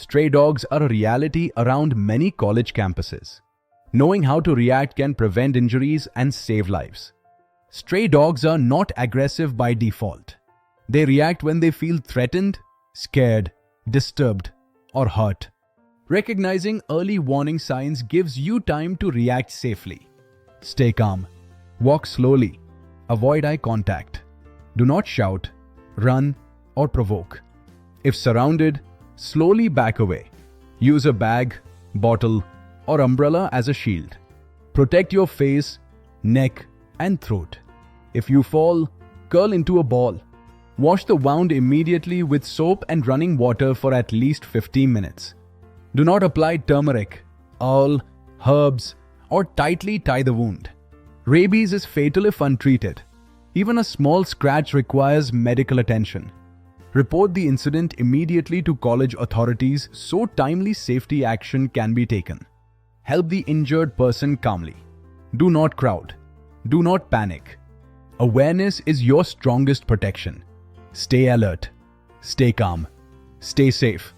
Stray dogs are a reality around many college campuses. Knowing how to react can prevent injuries and save lives. Stray dogs are not aggressive by default. They react when they feel threatened, scared, disturbed, or hurt. Recognizing early warning signs gives you time to react safely. Stay calm. Walk slowly. Avoid eye contact. Do not shout, run, or provoke. If surrounded, slowly back away. Use a bag, bottle, or umbrella as a shield. Protect your face, neck, and throat. If you fall, curl into a ball. Wash the wound immediately with soap and running water for at least 15 minutes. Do not apply turmeric, oil, herbs, or tightly tie the wound. Rabies is fatal if untreated. Even a small scratch requires medical attention. Report the incident immediately to college authorities so timely safety action can be taken. Help the injured person calmly. Do not crowd. Do not panic. Awareness is your strongest protection. Stay alert. Stay calm. Stay safe.